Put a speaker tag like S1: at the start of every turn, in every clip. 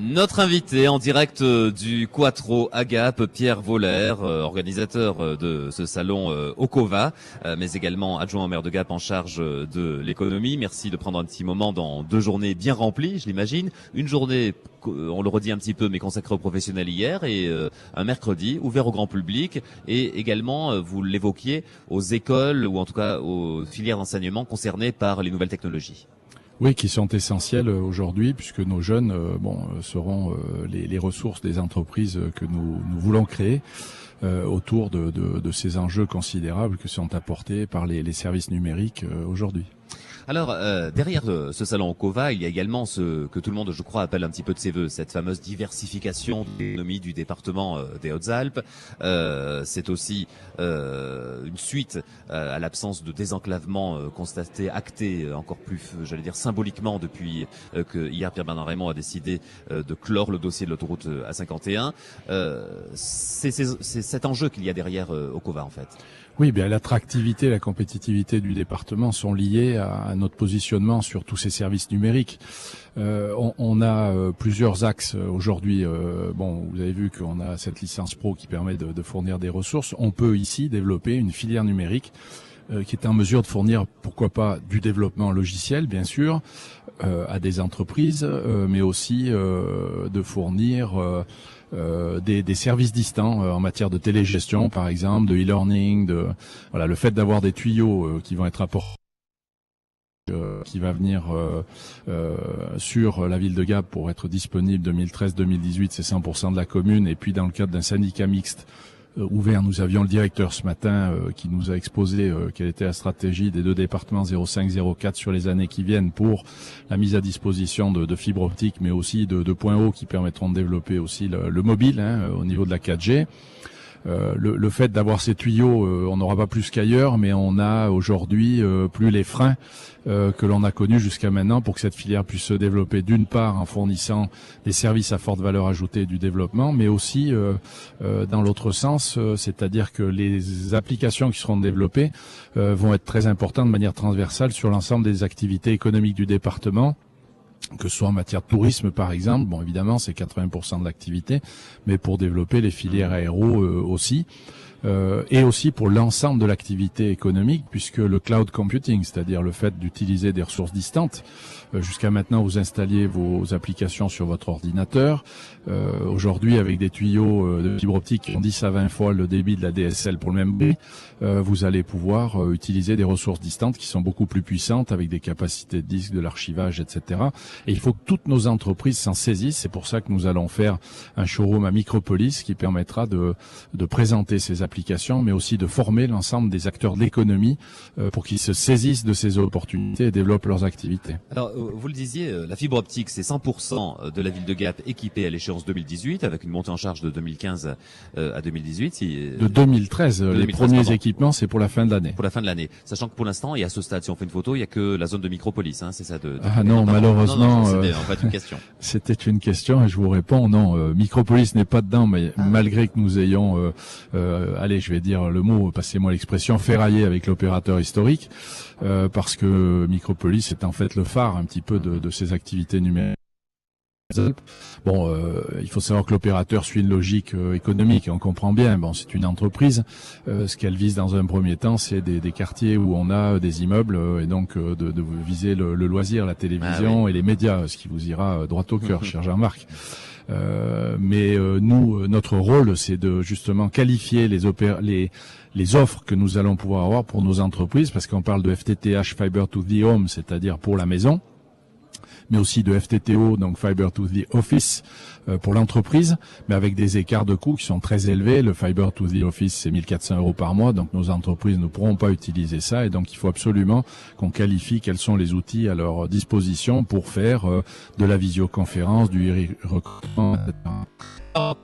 S1: Notre invité en direct du Quattro Agap, Pierre Voller, organisateur de ce salon Okova, mais également adjoint au maire de Gap en charge de l'économie. Merci de prendre un petit moment dans 2 journées bien remplies, je l'imagine. Une journée, on le redit un petit peu, mais consacrée aux professionnels hier, et un mercredi ouvert au grand public, et également, vous l'évoquiez, aux écoles ou en tout cas aux filières d'enseignement concernées par les nouvelles technologies.
S2: Oui, qui sont essentiels aujourd'hui, puisque nos jeunes seront les ressources des entreprises que nous voulons créer autour de ces enjeux considérables que sont apportés par les services numériques aujourd'hui.
S1: Alors, derrière ce salon Okova, il y a également ce que tout le monde, je crois, appelle un petit peu de ses voeux, cette fameuse diversification de l'économie du département des Hautes-Alpes. C'est aussi une suite à l'absence de désenclavement constaté, acté encore plus, j'allais dire, symboliquement depuis que hier Pierre-Bernard Raymond a décidé de clore le dossier de l'autoroute A51. C'est cet enjeu qu'il y a derrière Okova, en fait.
S2: Oui, bien l'attractivité et la compétitivité du département sont liées à notre positionnement sur tous ces services numériques. On a plusieurs axes aujourd'hui. Vous avez vu qu'on a cette licence pro qui permet de fournir des ressources. On peut ici développer une filière numérique qui est en mesure de fournir, pourquoi pas, du développement logiciel, bien sûr, à des entreprises, mais aussi de fournir des services distants en matière de télégestion, par exemple, de e-learning, le fait d'avoir des tuyaux qui vont être apportés, qui va venir sur la ville de Gap pour être disponible 2013-2018, c'est 100% de la commune, et puis dans le cadre d'un syndicat mixte ouvert, nous avions le directeur ce matin qui nous a exposé quelle était la stratégie des 2 départements 05-04 sur les années qui viennent pour la mise à disposition de fibres optiques, mais aussi de points hauts qui permettront de développer aussi le mobile au niveau de la 4G. Le fait d'avoir ces tuyaux, on n'aura pas plus qu'ailleurs, mais on a aujourd'hui plus les freins que l'on a connus jusqu'à maintenant pour que cette filière puisse se développer, d'une part en fournissant des services à forte valeur ajoutée du développement, mais aussi dans l'autre sens, c'est-à-dire que les applications qui seront développées vont être très importantes de manière transversale sur l'ensemble des activités économiques du département, que ce soit en matière de tourisme par exemple, bon évidemment c'est 80% de l'activité, mais pour développer les filières aéro aussi, et aussi pour l'ensemble de l'activité économique, puisque le cloud computing, c'est-à-dire le fait d'utiliser des ressources distantes, jusqu'à maintenant vous installiez vos applications sur votre ordinateur, aujourd'hui avec des tuyaux de fibre optique qui ont 10 à 20 fois le débit de la DSL pour le même prix, vous allez pouvoir utiliser des ressources distantes qui sont beaucoup plus puissantes avec des capacités de disque, de l'archivage, etc. Et il faut que toutes nos entreprises s'en saisissent. C'est pour ça que nous allons faire un showroom à Micropolis qui permettra de présenter ces applications, mais aussi de former l'ensemble des acteurs de l'économie pour qu'ils se saisissent de ces opportunités et développent leurs activités.
S1: Alors, vous le disiez, la fibre optique, c'est 100% de la ville de Gap équipée à l'échéance 2018, avec une montée en charge de 2015 à 2018.
S2: De 2013, les premiers équipements, c'est pour la fin de l'année.
S1: Pour la fin de l'année. Sachant que pour l'instant, et à ce stade, si on fait une photo, il n'y a que la zone de Micropolis, c'est ça
S2: non, malheureusement,
S1: c'était en fait une question.
S2: C'était une question et je vous réponds, non, Micropolis n'est pas dedans, mais malgré que nous ayons, allez, je vais dire le mot, passez-moi l'expression, ferraillé avec l'opérateur historique, parce que Micropolis est en fait le phare un petit peu de ces activités numériques. Bon, il faut savoir que l'opérateur suit une logique économique, et on comprend bien. Bon, c'est une entreprise. Ce qu'elle vise dans un premier temps, c'est des quartiers où on a des immeubles, et donc de viser le loisir, la télévision et les médias, ce qui vous ira droit au cœur, cher Jean-Marc. Mais nous, notre rôle, c'est de justement qualifier les offres que nous allons pouvoir avoir pour nos entreprises, parce qu'on parle de FTTH, Fiber to the Home, c'est-à-dire pour la maison, mais aussi de FTTO, donc Fiber to the Office, pour l'entreprise, mais avec des écarts de coûts qui sont très élevés. Le Fiber to the Office, c'est 1 400 € par mois, donc nos entreprises ne pourront pas utiliser ça, et donc il faut absolument qu'on qualifie quels sont les outils à leur disposition pour faire de la visioconférence, du recrutement, etc.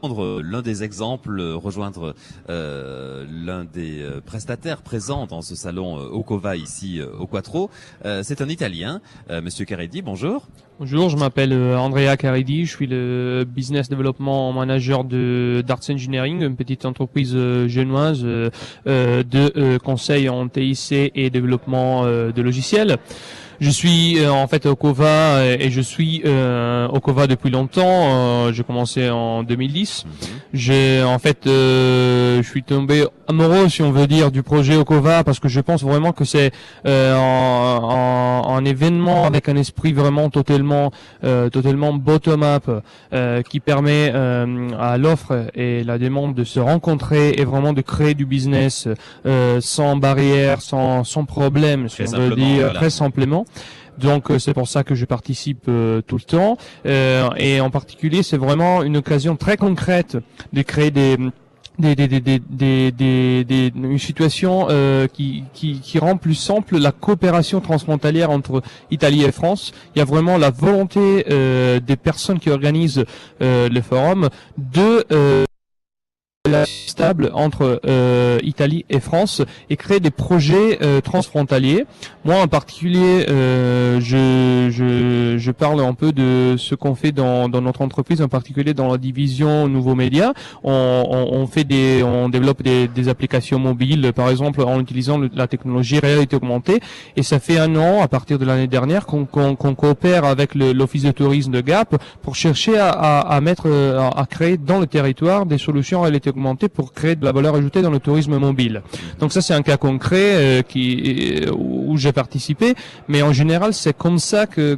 S1: Prendre l'un des exemples, rejoindre l'un des prestataires présents dans ce salon Okova ici au Quattro. C'est un Italien, Monsieur Caridi, bonjour.
S3: Bonjour, je m'appelle Andrea Caridi, je suis le Business Development Manager d'Arts Engineering, une petite entreprise genevoise de conseil en TIC et développement de logiciels. Je suis en fait au Cova et je suis au Cova depuis longtemps. J'ai commencé en 2010. J'ai en fait, je suis tombé amoureux, si on veut dire, du projet au Cova parce que je pense vraiment que c'est un événement avec un esprit vraiment totalement bottom-up qui permet à l'offre et la demande de se rencontrer et vraiment de créer du business sans barrière, sans problème, si on veut dire, très simplement. Donc c'est pour ça que je participe tout le temps et en particulier c'est vraiment une occasion très concrète de créer une situation qui rend plus simple la coopération transfrontalière entre Italie et France. Il y a vraiment la volonté des personnes qui organisent le forum de stable entre Italie et France et créer des projets transfrontaliers. Moi en particulier, je parle un peu de ce qu'on fait dans notre entreprise, en particulier dans la division nouveaux médias. On développe des applications mobiles, par exemple en utilisant la technologie réalité augmentée. Et ça fait 1 an, à partir de l'année dernière, qu'on coopère avec l'Office de tourisme de Gap pour chercher à créer dans le territoire des solutions réalité augmentée pour créer de la valeur ajoutée dans le tourisme mobile. Donc ça c'est un cas concret où j'ai participé, mais en général c'est comme ça que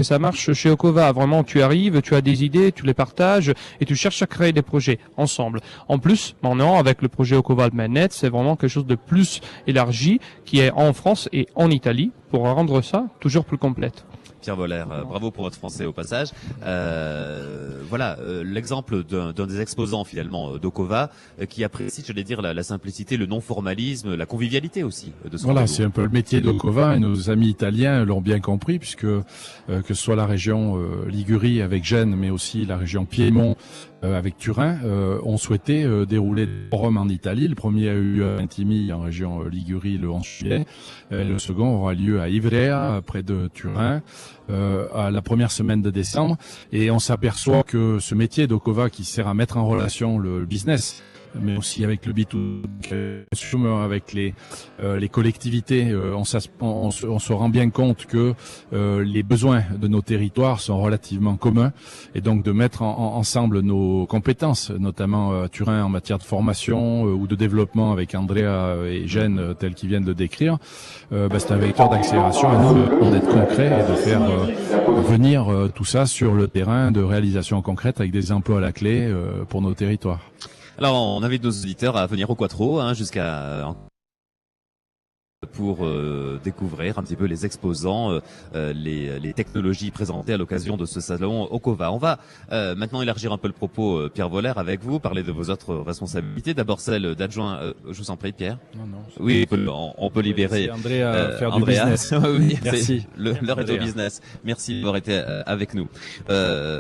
S3: ça marche chez Okova. Vraiment tu arrives, tu as des idées, tu les partages et tu cherches à créer des projets ensemble. En plus maintenant avec le projet Okova Alpmanet, c'est vraiment quelque chose de plus élargi qui est en France et en Italie pour rendre ça toujours plus complète.
S1: Pierre Voller, bravo pour votre français au passage. Voilà l'exemple d'un des exposants finalement d'Okova qui apprécie, je vais dire, la simplicité, le non-formalisme, la convivialité aussi de son
S2: Voilà,
S1: réseau.
S2: c'est un peu le métier d'Okova et nos amis italiens l'ont bien compris puisque que ce soit la région Ligurie avec Gênes, mais aussi la région Piémont avec Turin, ont souhaité dérouler le forum en Italie. Le premier a eu lieu à Vintimille en région Ligurie le 11 juillet. Le second aura lieu à Ivrea, près de Turin, à la première semaine de décembre. Et on s'aperçoit que ce métier d'Okova qui sert à mettre en relation le business, mais aussi avec le B2B, avec les collectivités, on se rend bien compte que les besoins de nos territoires sont relativement communs et donc de mettre ensemble nos compétences, notamment à Turin en matière de formation ou de développement avec Andrea et Gênes tels qu'ils viennent de décrire, c'est un vecteur d'accélération à nous d'être concret et de faire venir tout ça sur le terrain de réalisation concrète avec des emplois à la clé pour nos territoires.
S1: Alors, on invite nos auditeurs à venir au Quattro, jusqu'à pour découvrir un petit peu les exposants, les technologies présentées à l'occasion de ce salon Okova. On va maintenant élargir un peu le propos, Pierre Voller, avec vous, parler de vos autres responsabilités. D'abord celle d'adjoint. Je vous en prie, Pierre.
S2: Non.
S1: Oui, on peut libérer.
S2: Andrea, faire du
S1: Andrea.
S2: business.
S1: Oui,
S2: merci.
S1: L'heure est au business. Merci d'avoir été avec nous.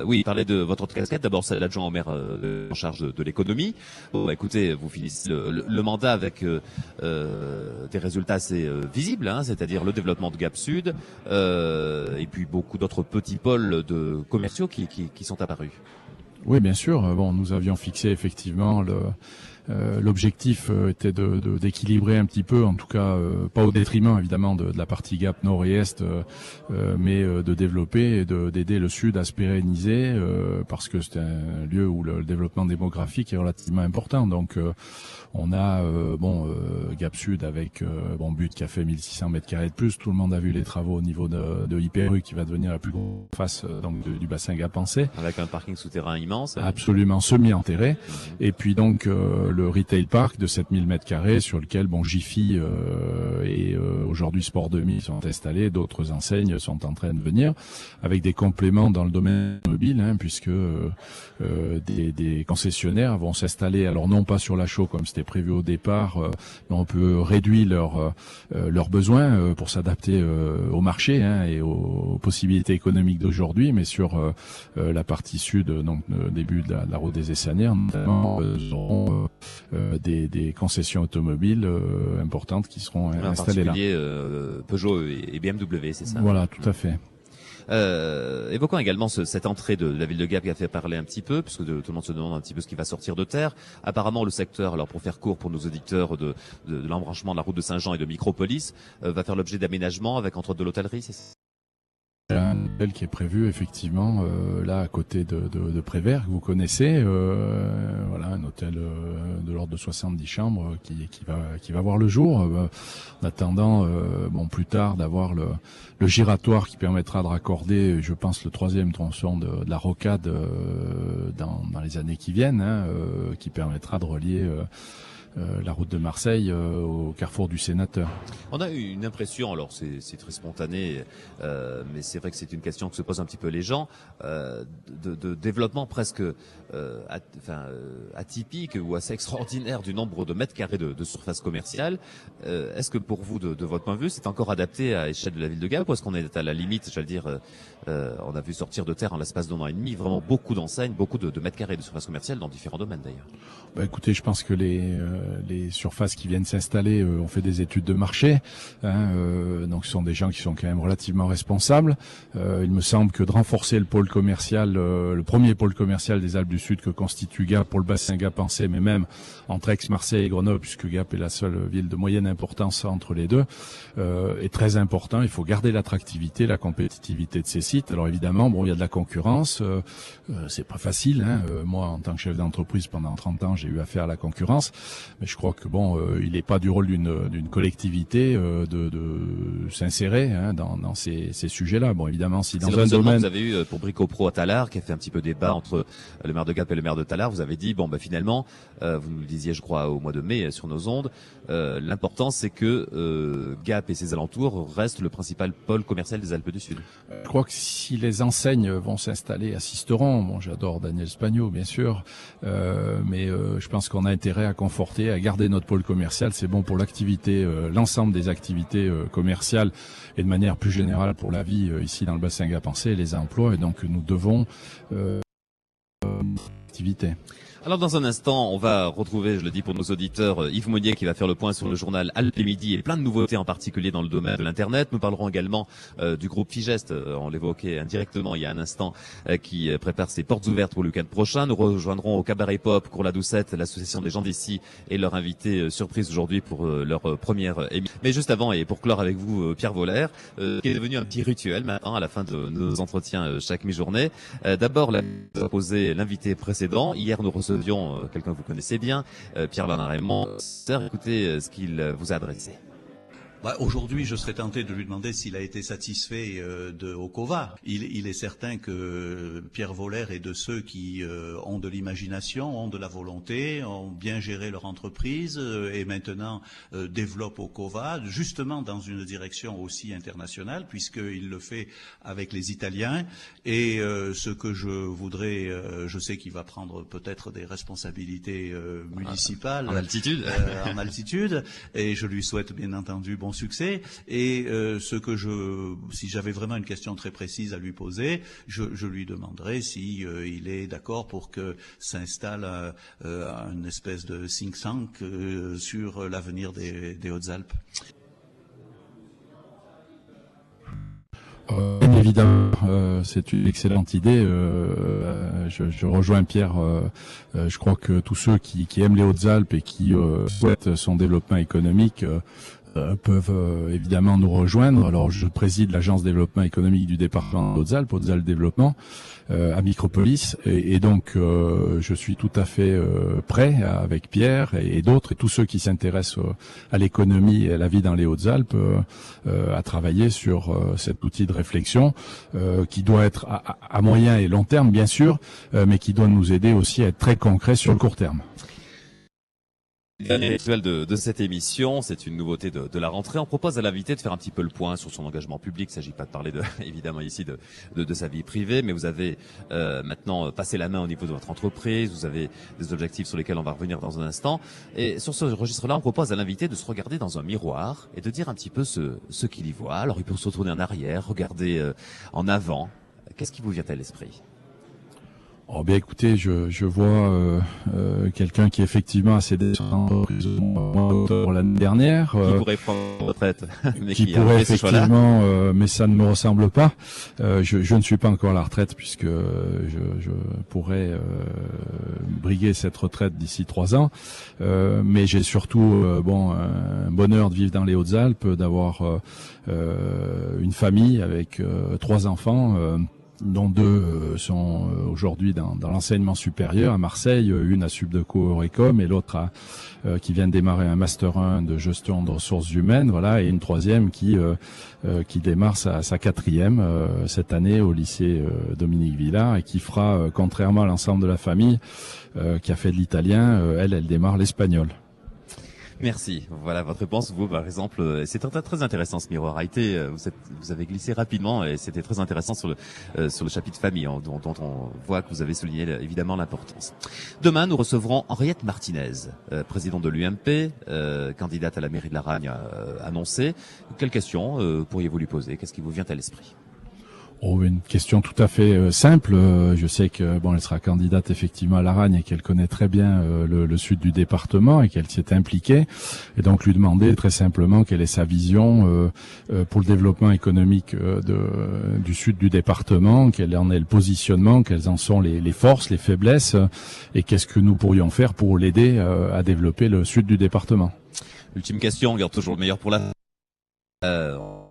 S1: Oui, parler de votre autre casquette. D'abord celle d'adjoint au maire en charge de l'économie. Bon, écoutez, vous finissez le mandat avec des résultats assez visible, c'est-à-dire le développement de Gap Sud et puis beaucoup d'autres petits pôles de commerciaux qui sont apparus.
S2: Oui, bien sûr. Bon, nous avions fixé effectivement l'objectif était d'équilibrer un petit peu, en tout cas pas au détriment évidemment de la partie Gap Nord et Est, mais de développer et d'aider le Sud à se pérenniser parce que c'est un lieu où le développement démographique est relativement important. Donc on a Gap Sud avec but qui a fait 1600 mètres carrés de plus. Tout le monde a vu les travaux au niveau de Hyper-U qui va devenir la plus grosse face du bassin gapençais.
S1: Avec un parking souterrain immense.
S2: Absolument semi-enterré. Et puis donc le retail park de 7000 mètres carrés sur lequel Jiffy et aujourd'hui Sport 2000 sont installés. D'autres enseignes sont en train de venir avec des compléments dans le domaine mobile puisque des concessionnaires vont s'installer, alors non pas sur la chaux comme c'était prévu au départ, mais on peut réduire leurs besoins pour s'adapter au marché et aux possibilités économiques d'aujourd'hui, mais sur la partie sud, donc début de la route des Essanières, notamment auront des concessions automobiles importantes qui seront installées là.
S1: Peugeot et BMW, c'est ça?
S2: Voilà, tout à fait.
S1: Évoquons également cette entrée de la ville de Gap qui a fait parler un petit peu, puisque tout le monde se demande un petit peu ce qui va sortir de terre. Apparemment, le secteur, alors pour faire court pour nos auditeurs, de l'embranchement de la route de Saint-Jean et de Micropolis, va faire l'objet d'aménagements avec entre autres de l'hôtellerie, c'est ça?
S2: Un hôtel qui est prévu effectivement là à côté de Prévert, que vous connaissez, voilà, un hôtel de l'ordre de 70 chambres qui va voir le jour, en attendant bon plus tard d'avoir le giratoire qui permettra de raccorder, je pense, le troisième tronçon de la rocade dans les années qui viennent, qui permettra de relier la route de Marseille au carrefour du Sénateur.
S1: On a eu une impression, alors c'est très spontané, mais c'est vrai que c'est une question que se posent un petit peu les gens, de développement presque atypique ou assez extraordinaire du nombre de mètres carrés de surface commerciale. Est-ce que pour vous, de votre point de vue, c'est encore adapté à l'échelle de la ville de Gap, ou est-ce qu'on est à la limite, j'allais dire, on a vu sortir de terre en l'espace d'un an et demi vraiment beaucoup d'enseignes, beaucoup de mètres carrés de surface commerciale dans différents domaines d'ailleurs?
S2: Écoutez, je pense que les surfaces qui viennent s'installer ont fait des études de marché, donc ce sont des gens qui sont quand même relativement responsables. Il me semble que de renforcer le pôle commercial, le premier pôle commercial des Alpes du Sud que constitue Gap pour le bassin gapençais, mais même entre Aix, Marseille et Grenoble, puisque Gap est la seule ville de moyenne importance entre les deux, est très important. Il faut garder l'attractivité, la compétitivité de ces sites. Alors évidemment, bon, il y a de la concurrence, c'est pas facile. Moi, en tant que chef d'entreprise pendant 30 ans, j'ai eu affaire à la concurrence, mais je crois que bon, il n'est pas du rôle d'une collectivité de s'insérer dans ces sujets-là. Bon, évidemment, si dans un domaine,
S1: vous avez eu pour Bricopro à Tallard, qui a fait un petit peu débat entre le maire de Gap et le maire de Tallard, vous avez dit bon, finalement, vous nous le disiez, je crois, au mois de mai sur nos ondes, l'important c'est que Gap et ses alentours restent le principal pôle commercial des Alpes du Sud.
S2: Je crois que si les enseignes vont s'installer, assisteront. Bon, j'adore Daniel Spagno, bien sûr, mais je pense qu'on a intérêt à conforter, à garder notre pôle commercial. C'est bon pour l'activité, l'ensemble des activités commerciales et de manière plus générale pour la vie ici dans le bassin gapençais et les emplois. Et donc nous devons activité.
S1: Alors dans un instant, on va retrouver, je le dis pour nos auditeurs, Yves Monnier qui va faire le point sur le journal Alpes et Midi et plein de nouveautés en particulier dans le domaine de l'Internet. Nous parlerons également du groupe Figest, on l'évoquait indirectement il y a un instant, qui prépare ses portes ouvertes pour le week-end prochain. Nous rejoindrons au Cabaret Pop, Cours la Doucette, l'association des gens d'ici et leur invité surprise aujourd'hui pour leur première émission. Mais juste avant, et pour clore avec vous, Pierre Voller, qui est devenu un petit rituel maintenant à la fin de nos entretiens chaque mi-journée. D'abord, vous a posé l'invité précédent. Hier, nous recevions quelqu'un que vous connaissez bien, Pierre-Bernard Raymond. Écoutez ce qu'il vous a adressé.
S4: Aujourd'hui, je serais tenté de lui demander s'il a été satisfait de Okova. Il est certain que Pierre Voller est de ceux qui ont de l'imagination, ont de la volonté, ont bien géré leur entreprise et maintenant développent Okova, justement dans une direction aussi internationale, puisqu'il le fait avec les Italiens. Et ce que je voudrais, je sais qu'il va prendre peut-être des responsabilités municipales
S1: en altitude,
S4: et je lui souhaite bien entendu bon succès. Et si j'avais vraiment une question très précise à lui poser, je lui demanderais si il est d'accord pour que s'installe une espèce de think tank sur l'avenir des Hautes-Alpes.
S2: Évidemment, c'est une excellente idée. Je rejoins Pierre. Je crois que tous ceux qui aiment les Hautes-Alpes et qui souhaitent son développement économique peuvent évidemment nous rejoindre. Alors, je préside l'agence développement économique du département des Hautes-Alpes, Hautes-Alpes Développement, à Micropolis, et donc je suis tout à fait prêt avec Pierre et d'autres et tous ceux qui s'intéressent à l'économie et à la vie dans les Hautes-Alpes à travailler sur cet outil de réflexion qui doit être à moyen et long terme, bien sûr, mais qui doit nous aider aussi à être très concret sur le court terme.
S1: Dernier rituel de cette émission, c'est une nouveauté de la rentrée. On propose à l'invité de faire un petit peu le point sur son engagement public. Il ne s'agit pas de parler évidemment ici de sa vie privée, mais vous avez maintenant passé la main au niveau de votre entreprise. Vous avez des objectifs sur lesquels on va revenir dans un instant. Et sur ce registre-là, on propose à l'invité de se regarder dans un miroir et de dire un petit peu ce qu'il y voit. Alors il peut se retourner en arrière, regarder en avant. Qu'est-ce qui vous vient à l'esprit ?
S2: Oh bien écoutez, je vois quelqu'un qui effectivement a cédé son entreprise au mois d'octobre l'année dernière,
S1: Qui pourrait prendre retraite, mais
S2: qui
S1: a
S2: pourrait
S1: fait ce choix-là.
S2: effectivement, mais ça ne me ressemble pas. Je ne suis pas encore à la retraite puisque je pourrais briguer cette retraite d'ici 3 ans, mais j'ai surtout un bonheur de vivre dans les Hautes-Alpes, d'avoir une famille avec 3 enfants. Dont 2 sont aujourd'hui dans l'enseignement supérieur à Marseille, une à Subdeco Eurecom et l'autre qui vient de démarrer un Master 1 de gestion de ressources humaines, voilà, et une 3e qui démarre sa 4e cette année au lycée Dominique Villard et qui fera, contrairement à l'ensemble de la famille qui a fait de l'italien, elle démarre l'espagnol.
S1: Merci. Voilà votre réponse. Vous, par exemple, c'est très intéressant ce miroir-été. Vous avez glissé rapidement et c'était très intéressant sur le chapitre famille, dont on voit que vous avez souligné évidemment l'importance. Demain, nous recevrons Henriette Martinez, présidente de l'UMP, candidate à la mairie de Laragne annoncée. Quelle question pourriez-vous lui poser? Qu'est-ce qui vous vient à l'esprit?
S2: Oh, une question tout à fait simple. Je sais que elle sera candidate effectivement à Laragne et qu'elle connaît très bien le sud du département et qu'elle s'y est impliquée. Et donc lui demander très simplement quelle est sa vision pour le développement économique du sud du département, quel en est le positionnement, quelles en sont les forces, les faiblesses et qu'est-ce que nous pourrions faire pour l'aider à développer le sud du département.
S1: Ultime question, on garde toujours le meilleur pour la fin.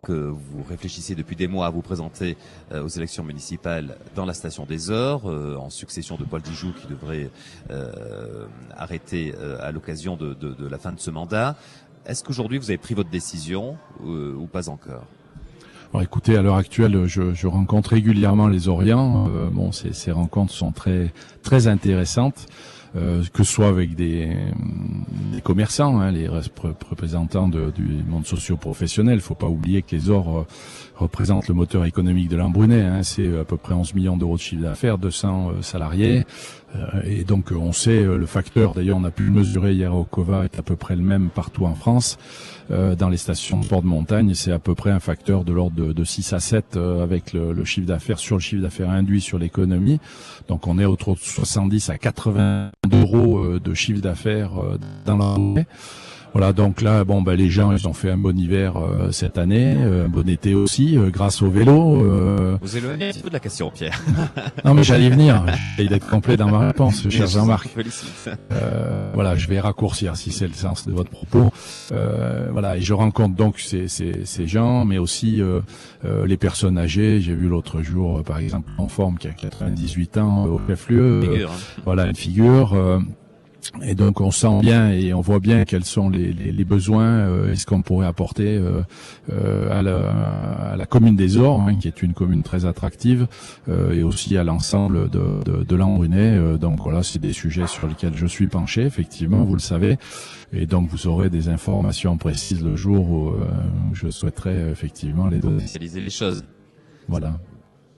S1: Que vous réfléchissez depuis des mois à vous présenter aux élections municipales dans la station des Ors, en succession de Paul Dijoux qui devrait arrêter à l'occasion de la fin de ce mandat. Est-ce qu'aujourd'hui vous avez pris votre décision ou pas encore?
S2: Alors écoutez, à l'heure actuelle, je rencontre régulièrement les Orients. Ces rencontres sont très très intéressantes. Que ce soit avec des commerçants, les représentants du monde socio-professionnel. Il faut pas oublier que les Ors représentent le moteur économique de l'Embrunais. C'est à peu près 11 millions d'euros de chiffre d'affaires, 200 salariés. Et donc on sait le facteur, d'ailleurs on a pu le mesurer hier au COVA, est à peu près le même partout en France. Dans les stations de sport de montagne, c'est à peu près un facteur de l'ordre de 6 à 7 avec le chiffre d'affaires sur le chiffre d'affaires induit sur l'économie. Donc on est autour de 70 à 80 euros de chiffre d'affaires dans la journée. Voilà, donc là, les gens, ils ont fait un bon hiver cette année, un bon été aussi, grâce au vélo.
S1: Vous éloignez un petit peu de la question, Pierre.
S2: Non, mais j'allais venir. J'essaie d'être complet dans ma réponse, cher Jean-Marc. Voilà, je vais raccourcir si c'est le sens de votre propos. Voilà, et je rencontre donc ces gens, mais aussi les personnes âgées. J'ai vu l'autre jour, par exemple, en forme qui a 98 ans au chef-lieu. Voilà, une figure. Et donc on sent bien et on voit bien quels sont les besoins et ce qu'on pourrait apporter à la commune des Ors, qui est une commune très attractive, et aussi à l'ensemble de l'Embrunais. Donc voilà, c'est des sujets sur lesquels je suis penché, effectivement, vous le savez. Et donc vous aurez des informations précises le jour où je souhaiterais effectivement les donner.
S1: Spécialiser les choses.
S2: Voilà.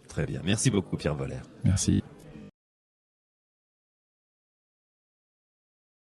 S1: Très bien. Merci beaucoup, Pierre Voller.
S2: Merci.